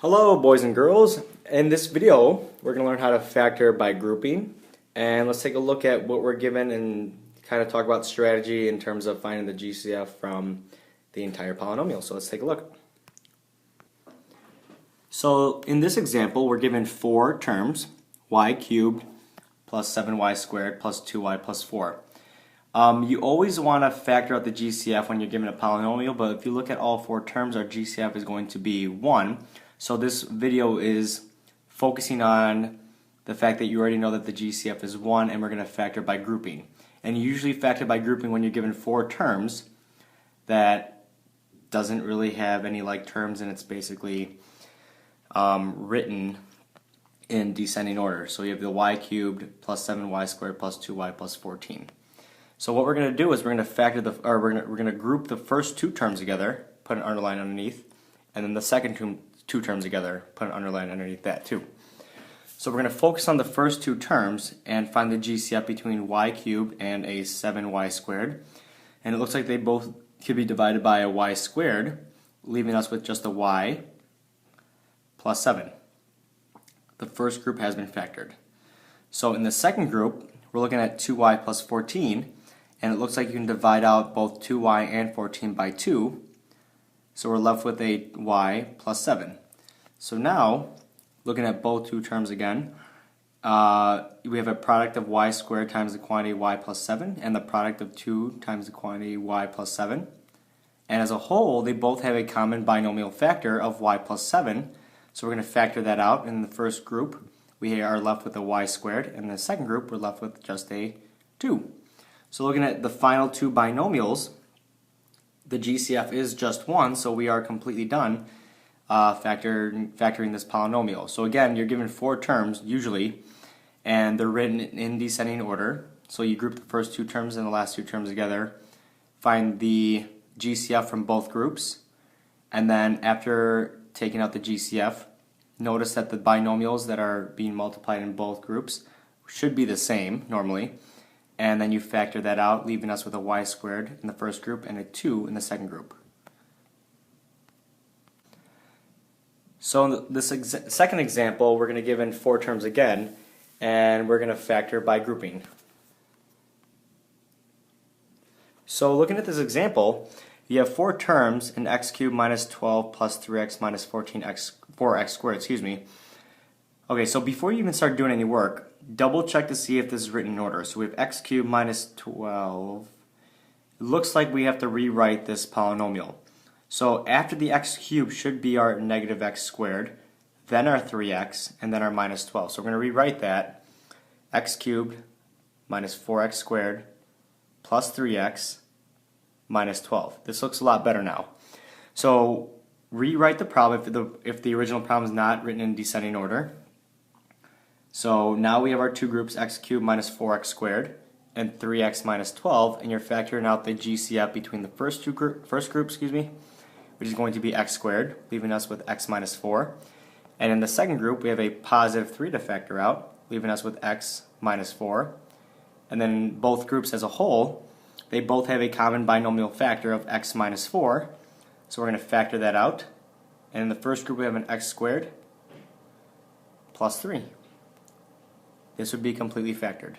Hello boys and girls. In this video we're going to learn how to factor by grouping, and let's take a look at what we're given and kind of talk about strategy in terms of finding the GCF from the entire polynomial. So let's take a look. So in this example we're given four terms: y cubed plus 7y squared plus 2y plus 4. You always want to factor out the GCF when you're given a polynomial, but if you look at all four terms, our GCF is going to be 1. So this video is focusing on the fact that you already know that the GCF is 1, and we're going to factor by grouping. And you usually factor by grouping when you're given four terms that doesn't really have any like terms, and it's basically written in descending order. So you have the y cubed plus 7y squared plus 2y plus 14. So what we're going to do is we're going to factor we're going to group the first two terms together, put an underline underneath, and then the second two terms together, put an underline underneath that too. So we're going to focus on the first two terms and find the GCF between y cubed and a 7y squared. And it looks like they both could be divided by a y squared, leaving us with just a y plus 7. The first group has been factored. So in the second group, we're looking at 2y plus 14, and it looks like you can divide out both 2y and 14 by 2. So we're left with a y plus 7. So now, looking at both two terms again, we have a product of y squared times the quantity y plus 7, and the product of 2 times the quantity y plus 7. And as a whole, they both have a common binomial factor of y plus 7. So we're going to factor that out. In the first group, we are left with a y squared, and in the second group, we're left with just a 2. So looking at the final two binomials, the GCF is just 1, so we are completely done factoring this polynomial. So again, you're given four terms usually, and they're written in descending order. So you group the first two terms and the last two terms together, find the GCF from both groups, and then after taking out the GCF, notice that the binomials that are being multiplied in both groups should be the same normally, and then you factor that out, leaving us with a y squared in the first group and a 2 in the second group. So in this second example, we're going to give in four terms again, and we're going to factor by grouping. So looking at this example, you have four terms in x cubed minus 12 plus 3x minus 4x squared, excuse me. Okay, so before you even start doing any work, double check to see if this is written in order. So we have x cubed minus 12. It looks like we have to rewrite this polynomial. So after the x cubed should be our negative x squared, then our 3x, and then our minus 12. So we're going to rewrite that. X cubed minus 4x squared plus 3x minus 12. This looks a lot better now. So rewrite the problem if the original problem is not written in descending order. So now we have our two groups, x cubed minus 4x squared and 3x minus 12, and you're factoring out the GCF between the first group, which is going to be x squared, leaving us with x minus 4. And in the second group, we have a positive 3 to factor out, leaving us with x minus 4. And then both groups as a whole, they both have a common binomial factor of x minus 4. So we're going to factor that out. And in the first group, we have an x squared plus 3. This would be completely factored.